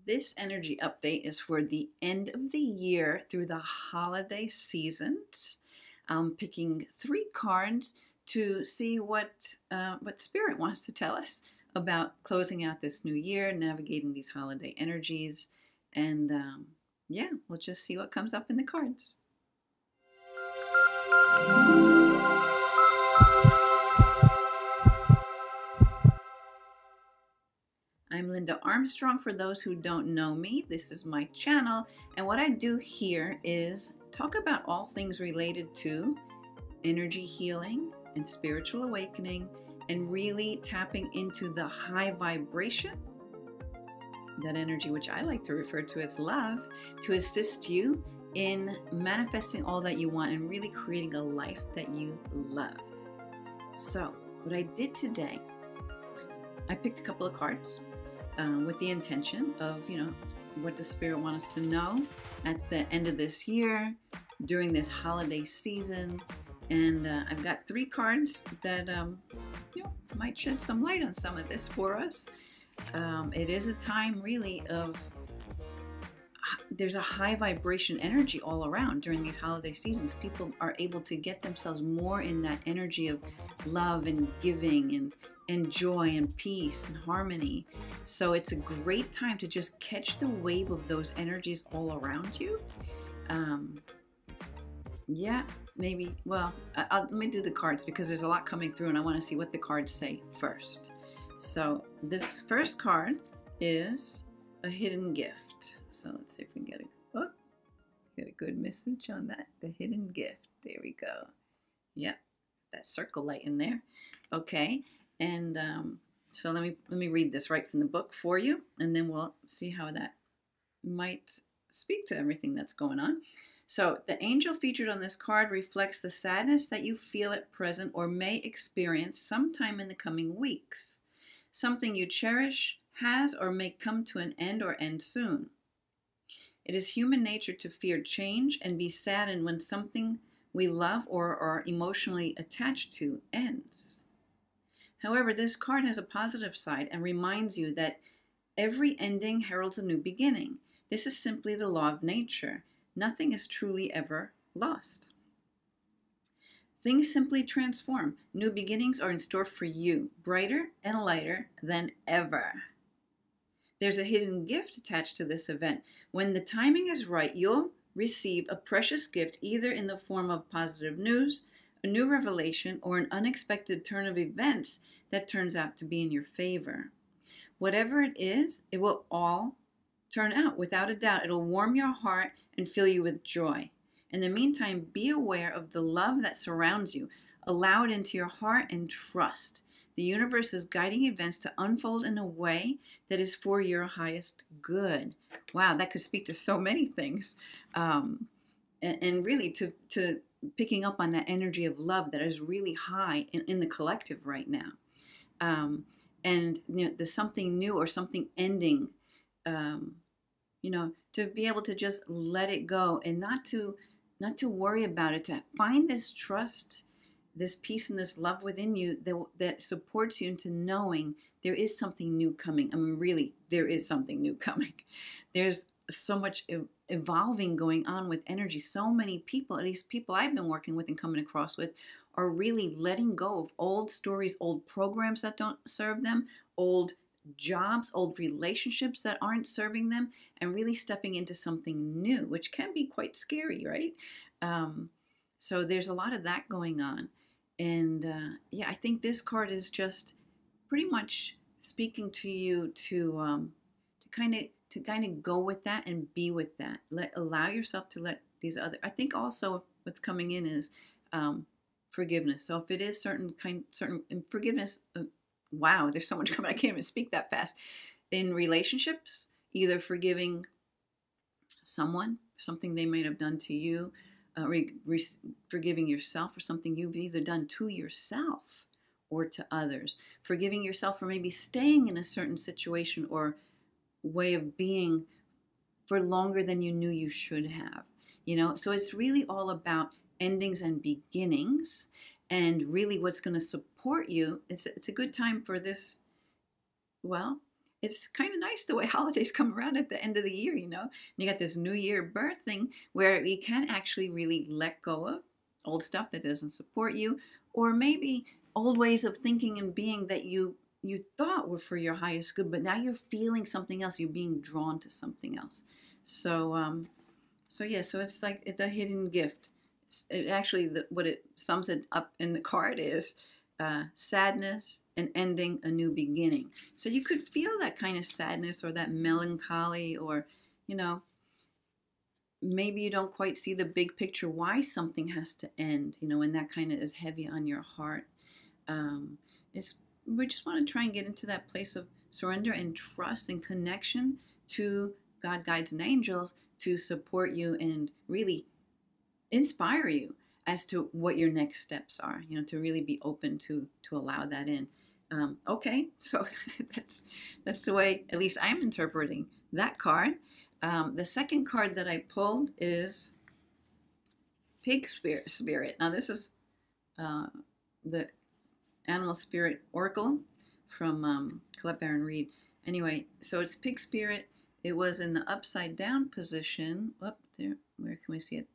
This energy update is for the end of the year through the holiday seasons. I'm picking 3 cards to see what Spirit wants to tell us about closing out this new year, navigating these holiday energies, and yeah, we'll just see what comes up in the cards. I'm Linda Armstrong. For those who don't know me, this is my channel, and what I do here is talk about all things related to energy healing and spiritual awakening, and really tapping into the high vibration, that energy which I like to refer to as love, to assist you in manifesting all that you want and really creating a life that you love. So what I did today, I picked a couple of cards with the intention of, what the Spirit wants us to know at the end of this year, during this holiday season. And I've got 3 cards that, might shed some light on some of this for us. It is a time really of, there's a high vibration energy all around during these holiday seasons. People are able to get themselves more in that energy of love and giving and joy and peace and harmony. So it's a great time to just catch the wave of those energies all around you. Yeah, maybe, well, let me do the cards because there's a lot coming through and I want to see what the cards say first. So this first card is a hidden gift. So let's see if we can get a good message on that. The hidden gift. There we go. Yep, that circle light in there. Okay, and so let me read this right from the book for you, and then we'll see how that might speak to everything that's going on. So the angel featured on this card reflects the sadness that you feel at present or may experience sometime in the coming weeks. Something you cherish has or may come to an end or end soon. It is human nature to fear change and be saddened when something we love or are emotionally attached to ends. However, this card has a positive side and reminds you that every ending heralds a new beginning. This is simply the law of nature. Nothing is truly ever lost. Things simply transform. New beginnings are in store for you, brighter and lighter than ever. There's a hidden gift attached to this event. When the timing is right, you'll receive a precious gift either in the form of positive news, a new revelation, or an unexpected turn of events that turns out to be in your favor. Whatever it is, it will all turn out without a doubt. It'll warm your heart and fill you with joy. In the meantime, be aware of the love that surrounds you. Allow it into your heart and trust. The universe is guiding events to unfold in a way that is for your highest good. Wow, that could speak to so many things. And really to picking up on that energy of love that is really high in the collective right now. And there's something new or something ending, to be able to just let it go and not to worry about it, to find this trust, this peace and this love within you that supports you into knowing there is something new coming. I mean, really, there is something new coming. There's so much evolving going on with energy. So many people, at least people I've been working with and coming across with, are really letting go of old stories, old programs that don't serve them, old jobs, old relationships that aren't serving them, and really stepping into something new, which can be quite scary, right? So there's a lot of that going on. And yeah, I think this card is just pretty much speaking to you to kind of go with that and be with that. Allow yourself to let these other. I think also what's coming in is forgiveness. So if it is certain forgiveness. Wow, there's so much coming. I can't even speak that fast. In relationships, either forgiving someone, something they might have done to you, forgiving yourself for something you've either done to yourself or to others. Forgiving yourself for maybe staying in a certain situation or way of being for longer than you knew you should have. So it's really all about endings and beginnings. And really what's going to support you, it's a good time for this. Well, it's kind of nice the way holidays come around at the end of the year, you know. And you got this New Year birth thing where you can actually really let go of old stuff that doesn't support you, or maybe old ways of thinking and being that you thought were for your highest good, but now you're feeling something else. You're being drawn to something else. So yeah, so it's like the hidden gift. It actually, what it sums it up in the card is sadness and ending a new beginning. So you could feel that kind of sadness or that melancholy, or, you know, maybe you don't quite see the big picture why something has to end, you know, and that kind of is heavy on your heart. It's we just want to try and get into that place of surrender and trust and connection to God, guides, and angels to support you and really inspire you as to what your next steps are, you know, to really be open to allow that in. Okay, so that's the way at least I'm interpreting that card. The second card that I pulled is Pig Spirit. Now this is the Animal Spirit Oracle from Colette Baron Reed. Anyway, so it's Pig Spirit. It was in the upside down position. Up there, where can we see it?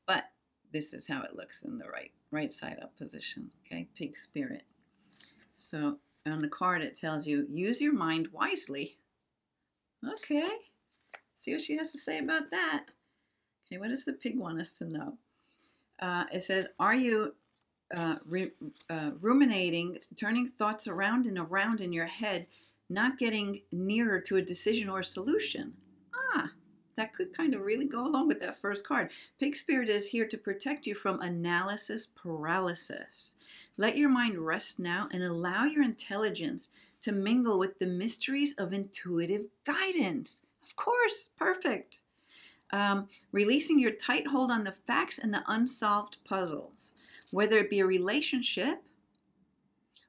But this is how it looks in the right side up position. Okay, Pig Spirit. So on the card it tells you, use your mind wisely. Okay, see what she has to say about that. Okay, what does the pig want us to know? It says, are you ruminating, turning thoughts around and around in your head, not getting nearer to a decision or a solution? That could kind of really go along with that first card. Pig Spirit is here to protect you from analysis paralysis. Let your mind rest now and allow your intelligence to mingle with the mysteries of intuitive guidance. Of course, perfect. Releasing your tight hold on the facts and the unsolved puzzles, whether it be a relationship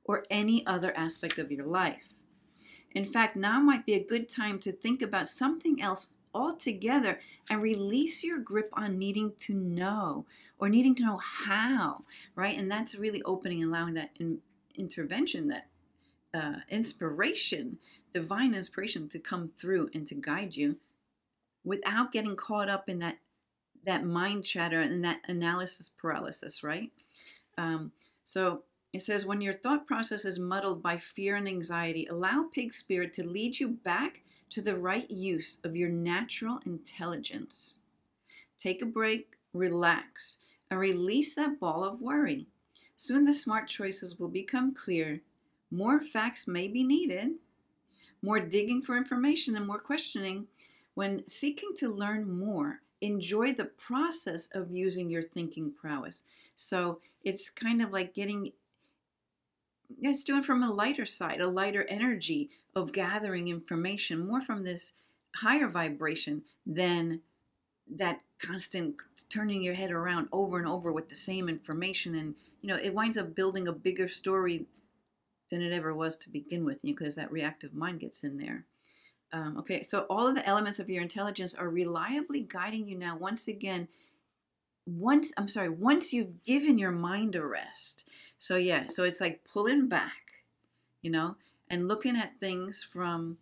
or any other aspect of your life. In fact, now might be a good time to think about something else altogether and release your grip on needing to know or needing to know how, right? And that's really opening and allowing that intervention, that inspiration, divine inspiration to come through and to guide you without getting caught up in that mind chatter and that analysis paralysis, right? So it says, when your thought process is muddled by fear and anxiety, allow Pig Spirit to lead you back to the right use of your natural intelligence. Take a break, relax, and release that ball of worry. Soon the smart choices will become clear. More facts may be needed, more digging for information and more questioning. When seeking to learn more, enjoy the process of using your thinking prowess. So it's kind of like it's doing from a lighter side, a lighter energy of gathering information, more from this higher vibration than that constant turning your head around over and over with the same information. And, you know, it winds up building a bigger story than it ever was to begin with, because that reactive mind gets in there. Okay, so all of the elements of your intelligence are reliably guiding you now. Once again, once you've given your mind a rest. So yeah, so it's like pulling back, you know, and looking at things from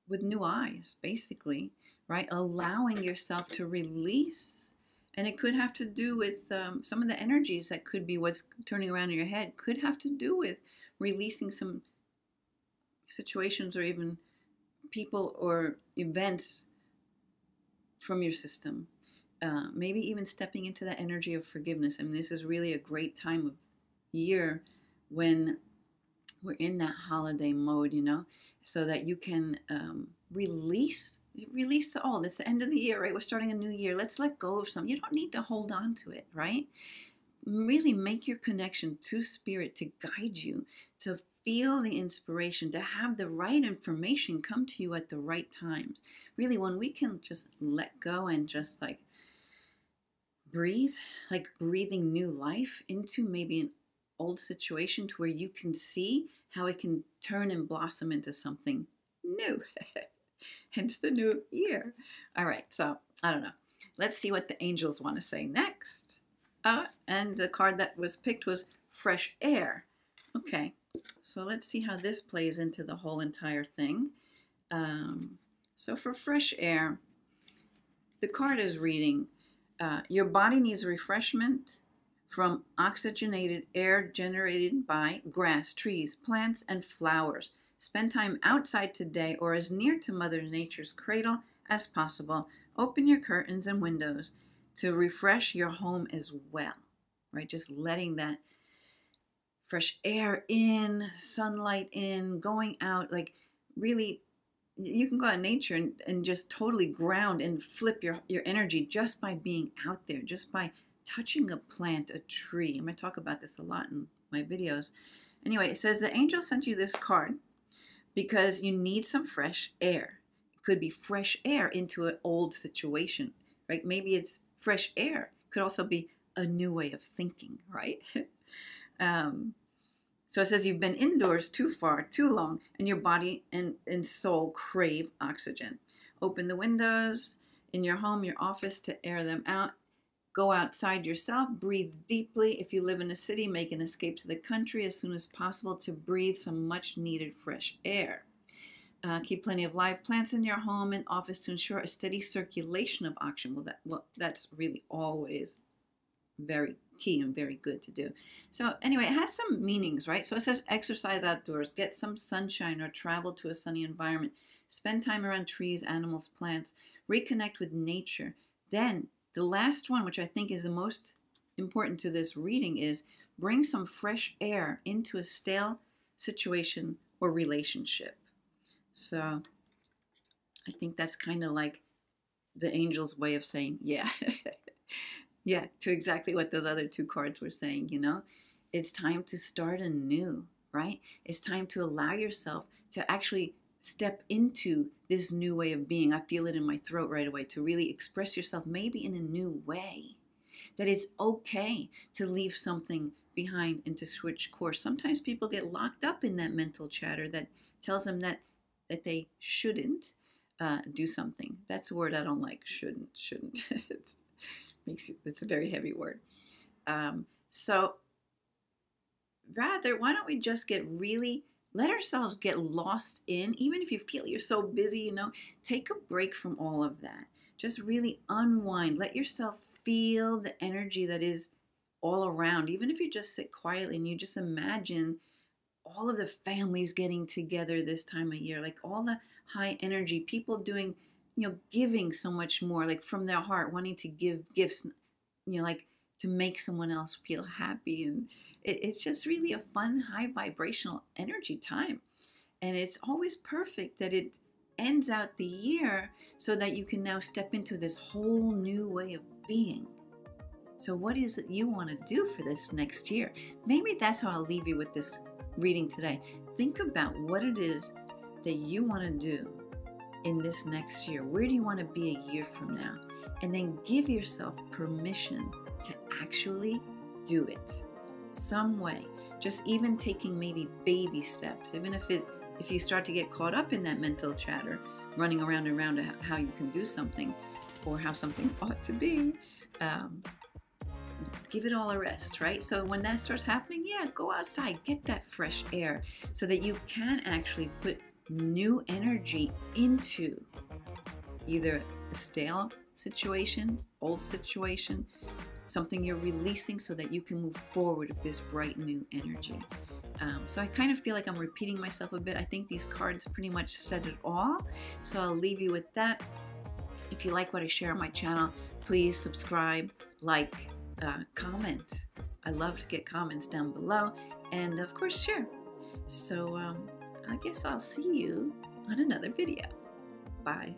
with new eyes, basically, right? Allowing yourself to release. And it could have to do with some of the energies that could be what's turning around in your head, could have to do with releasing some situations or even people or events from your system. Maybe even stepping into that energy of forgiveness. I mean, this is really a great time of year when we're in that holiday mode, you know, so that you can release the old. It's the end of the year, right? We're starting a new year. Let's let go of some. You don't need to hold on to it, right? Really make your connection to spirit to guide you, to feel the inspiration, to have the right information come to you at the right times. Really, when we can just let go and just like breathe, like breathing new life into maybe an old situation to where you can see how it can turn and blossom into something new. Hence the new year. All right, so I don't know. Let's see what the angels want to say next. And the card that was picked was Fresh Air. Okay, So let's see how this plays into the whole entire thing. So for fresh air, the card is reading, your body needs refreshment from oxygenated air generated by grass, trees, plants, and flowers. Spend time outside today or as near to Mother Nature's cradle as possible. Open your curtains and windows to refresh your home as well, right? Just letting that fresh air in, sunlight in, going out, like really, you can go out in nature and just totally ground and flip your energy just by being out there, just by touching a plant, a tree. I'm going to talk about this a lot in my videos. Anyway, it says the angel sent you this card because you need some fresh air. It could be fresh air into an old situation, right? Maybe it's fresh air. It could also be a new way of thinking, right? So it says you've been indoors too far, too long, and your body and soul crave oxygen. Open the windows in your home, your office to air them out. Go outside yourself, breathe deeply. If you live in a city, make an escape to the country as soon as possible to breathe some much needed fresh air. Keep plenty of live plants in your home and office to ensure a steady circulation of oxygen. Well, that's really always very key and very good to do. So anyway, it has some meanings, right? So it says exercise outdoors, get some sunshine or travel to a sunny environment, spend time around trees, animals, plants, reconnect with nature. Then the last one, which I think is the most important to this reading, is bring some fresh air into a stale situation or relationship. So I think that's kind of like the angel's way of saying, yeah, yeah, to exactly what those other two cards were saying, you know. It's time to start anew, right? It's time to allow yourself to actually step into this new way of being. I feel it in my throat right away, to really express yourself maybe in a new way. That it's okay to leave something behind and to switch course. Sometimes people get locked up in that mental chatter that tells them that they shouldn't do something. That's a word I don't like. Shouldn't. It's a very heavy word. So rather, why don't we just let ourselves get lost in, even if you feel you're so busy, you know, take a break from all of that. Just really unwind. Let yourself feel the energy that is all around. Even if you just sit quietly and you just imagine all of the families getting together this time of year, like all the high energy people doing, you know, giving so much more, like from their heart, wanting to give gifts, you know, like to make someone else feel happy. And it's just really a fun, high vibrational energy time. And it's always perfect that it ends out the year so that you can now step into this whole new way of being. So what is it you want to do for this next year? Maybe that's how I'll leave you with this reading today. Think about what it is that you want to do in this next year. Where do you want to be a year from now? And then give yourself permission to actually do it some way. Just even taking maybe baby steps, even if you start to get caught up in that mental chatter, running around and around how you can do something or how something ought to be, give it all a rest, right? So when that starts happening, yeah, go outside, get that fresh air so that you can actually put new energy into either a stale situation, old situation, something you're releasing so that you can move forward with this bright new energy. So I kind of feel like I'm repeating myself a bit. I think these cards pretty much said it all. So I'll leave you with that. If you like what I share on my channel, please subscribe, like, comment. I love to get comments down below, and of course share. So I guess I'll see you on another video. Bye.